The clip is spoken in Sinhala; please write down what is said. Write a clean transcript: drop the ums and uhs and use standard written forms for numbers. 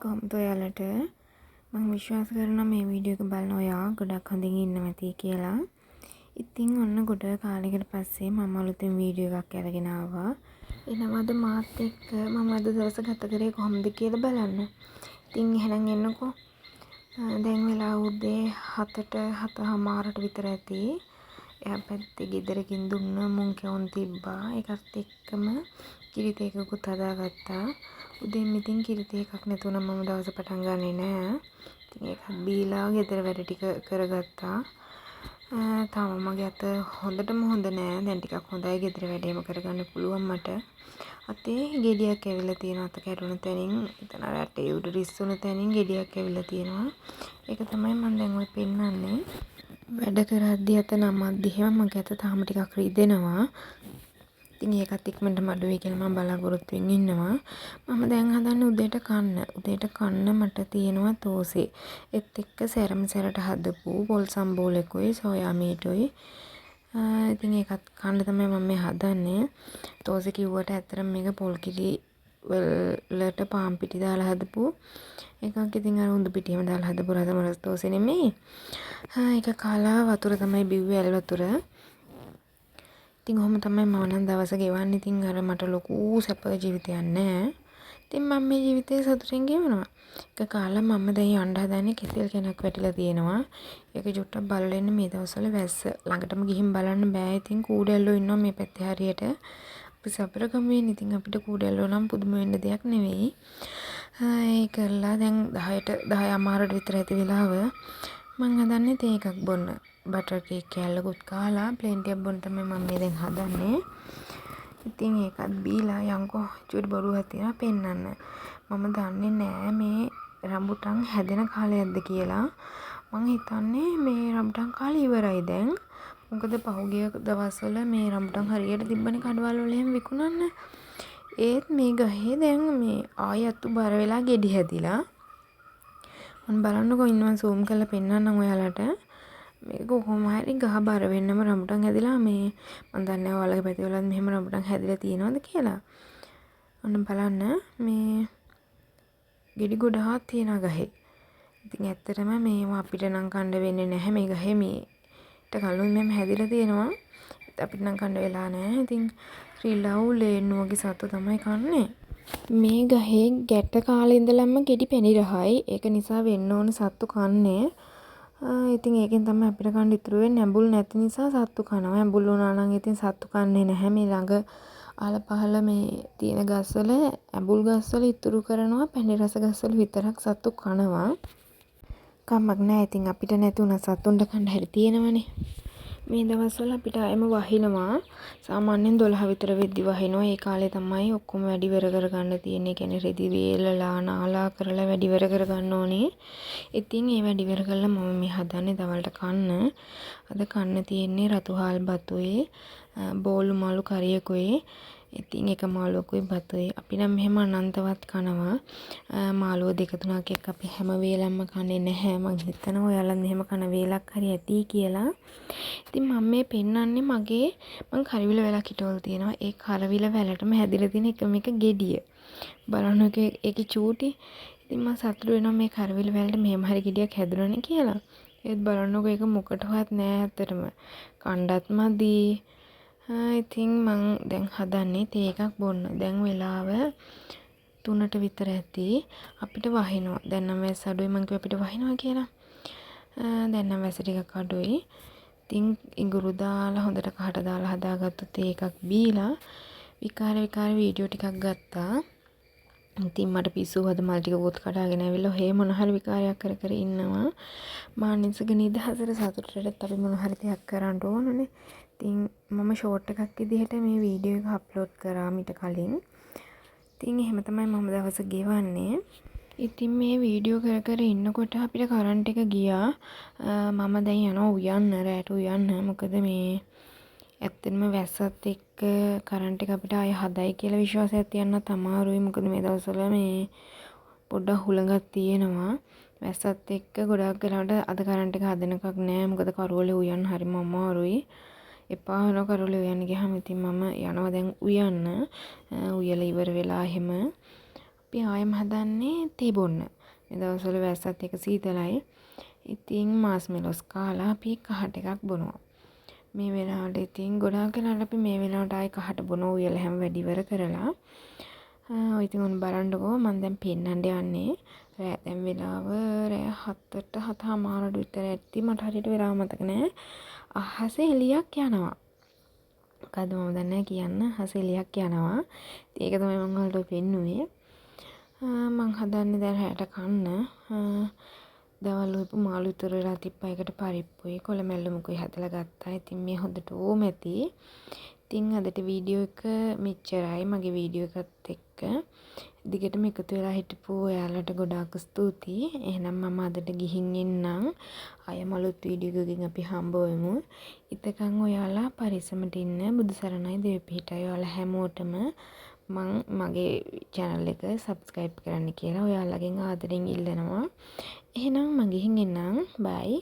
කොහොමද ඔයාලට මම විශ්වාස කරනවා මේ වීඩියෝ එක බලන ඔයා ගොඩක් හොඳින් ඉන්නවා ඇති කියලා. ඉතින් ඔන්න ගොඩ කාලයකට පස්සේ මම අලුතෙන් වීඩියෝ එකක් අරගෙන ආවා. එනවාද මාත් එක්ක මම අද දවස ගත කරේ කොහොමද කියලා බලන්න. ඉතින් එහෙනම් එන්නකෝ. දැන් වෙලා උදේ 7ට 7:00 විතර ඇති. එයා පැත්තේ ගෙදරකින් දුන්න මුං කැවුම් තිබ්බා. ඒකත් එක්කම කිරිත එකකුත් හදාගත්තා. උදේම ඉතින් කිරිත එකක් නැතුණම මම දවස පටන් ගන්නෙ නෑ. ඉතින් ඒකත් බීලා ගෙදර වැඩ ටික කරගත්තා. තාම මගේ අත හොඳටම හොඳ නෑ. දැන් ටිකක් හොඳයි ගෙදර වැඩේම කරගන්න පුළුවන් මට. අතේ ගෙඩියක් ඇවිල්ලා තියෙනවා. අත කැඩුණු තැනින් එතන රටේ උඩ රිස්සුණු තැනින් ගෙඩියක් ඇවිල්ලා තියෙනවා. ඒක තමයි මම දැන් ඔය පෙන්නන්නේ. වැඩ කරද්දී අත නමද්දි එහෙම මගේ අත තාම ටිකක් රිදෙනවා. ඉතින් ඒකත් ඉක්මනට මඩුවේ කියලා මම බලාපොරොත්තු වෙමින් ඉන්නවා. මම දැන් හදන්නේ උදේට කන්න මට තියෙනවා තෝසේ. ඒත් එක්ක සැරම සැරට හදපු පොල් සම්බෝලෙකුයි සෝයා මීටුයි. ඉතින් ඒකත් කන්න තමයි මම මේ හදන්නේ. තෝසේ කිව්වට ඇත්තටම මේක පොල් කිරි වලට පාන් පිටි දාලා හදපු එකක්. ඉතින් අර උඳු පිටියම දාලා හදපු රසමරස් තෝසේ නෙමෙයි. ඒක කාලා වතුර තමයි බිව්වේ ඇල් වතුර. ඉතින් ඔහොම තමයි මම නම් දවස ගෙවන්නේ. ඉතින් අර මට ලොකු සැප ජීවිතයක් නැහැ. ඉතින් මම මේ ජීවිතේ සතුටින් ගෙවනවා. ඒක කාලා මම දැන් යන්න හදන්නේ කෙසෙල් කෙනක් වැටිලා තියෙනවා. ඒක චුට්ටක් බලලා ඉන්න මේ දවස්වල වැස්ස ළඟටම ගිහින් බලන්න බෑ. ඉතින් කූඩැල්ලෝ ඉන්නවා මේ පැත්තේ හරියට. අපි සපර ගමේ ඉතින් අපිට කූඩැල්ලෝ නම් පුදුම වෙන්න දෙයක් නෙවෙයි. ඒ කරලා දැන් 10:00 විතර ඇති වෙලාව. මම හදන්නේ තේ එකක් බොන්න. බටර් කේක් කෑල්ලකුත් කාලා ප්ලේන් ටිකක් බොන්න තමයි මම මේ දැන් හදන්නේ. ඉතින් ඒකත් බීලා යන්කෝ චුටි බොරුවක් තියනවා පෙන්නන්න. මම දන්නේ නෑ මේ රම්බුටන් හැදෙන කාලයක්ද කියලා. මං හිතන්නේ මේ රම්බුටන් කාලේ ඉවරයි දැන්. මොකද පහුගිය දවස්වල මේ රම්බුටන් හරියට තිබ්බනේ කඩවල වල එහෙම විකුණන්න. ඒත් මේ ගහේ දැන් මේ ආයතු බර වෙලා ගෙඩි හැදිලා. මම බලන්නකෝ ඉන්නවා zoom කරලා පෙන්නන්නම් ඔයාලට. මේක කොහොම හරි ගහ බර වෙන්නම රම්බුටන් හැදිලා මේ මම දන්නේ නැහැ ඔයාලගේ පැතිවලත් මෙහෙම රම්බුටන් හැදිලා තියෙනවද කියලා. ඔන්න බලන්න මේ ගෙඩි ගොඩාක් තියෙන ගහේ. ඉතින් ඇත්තටම මේවා අපිට නම් කන්න වෙන්නේ නැහැ. මේ ගහේ මේට කලින් මෙහෙම හැදිලා තියෙනවා. අපිට නම් කන්න වෙලා නැහැ. ඉතින් ශ්‍රීලව් ලේන්නු වගේ සතු තමයි කන්නේ. මේ ගහේ ගැට කාලේ ඉඳලම ගෙඩි පැණි රහයි. ඒක නිසා වෙන්න ඕන සතු කන්නේ. ඉතින් ඒකෙන් තමයි අපිට කන්න ඉතුරු වෙන්නේ. ඇඹුල් නැති නිසා සතු කනවා. ඇඹුල් වුණා නම් ඉතින් සතු කන්නේ නැහැ. මේ ළඟ අහල පහල මේ තියෙන ගස්වල ඇඹුල් ගස්වල ඉතුරු කරනවා. පැණි රස ගස්වල විතරක් සතු කනවා. කමක් නැහැ. ඉතින් අපිට නැති උනා සතුන්ට කන්න හැටි තියෙනවනේ. මේ දවස්වල අපිට ආයෙම වහිනවා. සාමාන්‍යයෙන් 12 විතර වෙද්දි වහිනවා. ඒ කාලේ තමයි ඔක්කොම වැඩි වෙර කරගන්න තියෙන්නේ. ඒ කියන්නේ රෙදි වේලලා නාලා කරලා වැඩි වෙර කරගන්න ඕනේ. ඉතින් ඒ වැඩි වෙර කරලා මම මේ හදන්නේ දවල්ට කන්න. අද කන්න තියෙන්නේ රතුහාල් බතුයි, බෝලු මාළු කරියකුයි. ඉතින් එක මාළුවකුයි බතුයි. අපි නම් මෙහෙම අනන්තවත් කනවා. මාළුව දෙක තුනක් එක්ක අපි හැම වෙලෙම කන්නේ නැහැ. මං හිතනවා ඔයාලා මෙහෙම කන වේලක් හරි ඇති කියලා. ඉතින් මම මේ පෙන්නන්නේ මං කරවිල වැලක් හිටවල තියෙනවා. ඒ කරවිල වැලටම හැදිලා තියෙන එකම එක ගෙඩිය. බලන්නකෝ ඒකේ චූටි. ඉතින් මම සතුටු වෙනවා මේ කරවිල වැලට මෙහෙම හරි ගෙඩියක් හැදුණානේ කියලා. ඒත් බලන්නකෝ ඒක මොකටවත් නෑ ඇත්තටම. කණ්ඩත් මදි. ඉතින් මං දැන් හදන්නේ තේ එකක් බොන්න. දැන් වෙලාව 3ට විතර ඇති. අපිට වහිනවා. දැන් නම් වැස්ස අඩුයි මං කිව්වා අපිට වහිනවා කියලා. දැන් නම් වැස්ස ටිකක් අඩුයි. ඉතින් ඉඟුරු දාලා හොඳට කහට දාලා හදාගත්තු තේ එකක් බීලා විකාර වීඩියෝ ටිකක් ගත්තා. ඉතින් මට පිස්සු හද මල් ටිකකුත් කඩාගෙන ඇවිල්ලා ඔහේ මොන හරි විකාරයක් කර කර ඉන්නවා. මානසික නිදහසට සතුටටත් අපි මොන හරි දෙයක් කරන්න ඕනනේ. ඉතින් මම ෂෝට් එකක් විදිහට මේ වීඩියෝ එක අප්ලෝඩ් කරා මීට කලින්. ඉතින් එහෙම තමයි මම දවස ගෙවන්නේ. ඉතින් මේ වීඩියෝ කර කර ඉන්නකොට අපිට කරන්ට් එක ගියා. මම දැන් යනවා උයන්න රැට උයන්න. මොකද මේ ඇත්තටම වැස්සත් එක්ක කරන්ට් එක අපිට ආය හදයි කියලා විශ්වාසයක් තියන්නත් අමාරුයි. මොකද මේ දවස්වල මේ පොඩ්ඩක් හුළඟක් තියෙනවා. වැස්සත් එක්ක ගොඩක් වෙලාවට අද කරන්ට් එක හදන එකක් නෑ. මොකද කරවලේ උයන්න හරිම අමාරුයි. එපා වෙන කරවලේ උයන්න ගියාම ඉතින් මම යනවා දැන් උයන්න. උයලා ඉවර වෙලා එහෙම අපි ආයෙම හදන්නේ තේ බොන්න. මේ දවස්වල වැස්සත් එක සීතලයි. ඉතින් මාස්මෙලොස් කාලා අපි කහට එකක් බොනවා. මේ වෙලාවට ඉතින් ගොඩාක් වෙලාවට අපි මේ වෙලාවට ආයෙ කහට බොනවා උයලා හැම වැඩ ඉවර කරලා. ඉතින් ඔන්න බලන්නකෝ මම දැන් පෙන්නන්න යන්නේ. රෑ දැන් වෙලාව රෑ 7ට 7:00 විතර ඇති. මට හරියට වෙලාව මතක නෑ. අහසේ එළියක් යනවා. මොකද මම දන්නේ නැහැ කියන්න. අහසේ එළියක් යනවා. ඒක තමයි මම ඔයාලට පෙන්නුවේ. මං හදන්නේ දැන් රැට කන්න. දවල් උපු මාළු ඉතුරු වෙලා තිබ්බා. ඒකට පරිප්පුයි කොළමැල්ලුමුකුයි හදලා ගත්තා. ඉතින් මේ හොඳට ඕම ඇති. ඉතින් අදට වීඩියෝ එක මෙච්චරයි. මගේ වීඩියෝ එකත් එක්ක දිගටම එකතු වෙලා හිටපු ඔයාලට ගොඩාක් ස්තුතියි. එහෙනම් මම අදට ගිහින් එන්නම්. ආයෙ මලුත් වීඩියෝ එකකින් අපි හම්බ වෙමු. ඉතකන් ඔයාලා පරිස්සමට ඉන්න. බුදු සරණයි දෙවි පිහිටයි. ඔයාලා හැමෝටම මං මගේ channel එක subscribe කරන්න කියලා ඔයාලගෙන් ආදරෙන් ඉල්ලනවා. එහෙනම් මම ගිහින් එන්නම්. bye.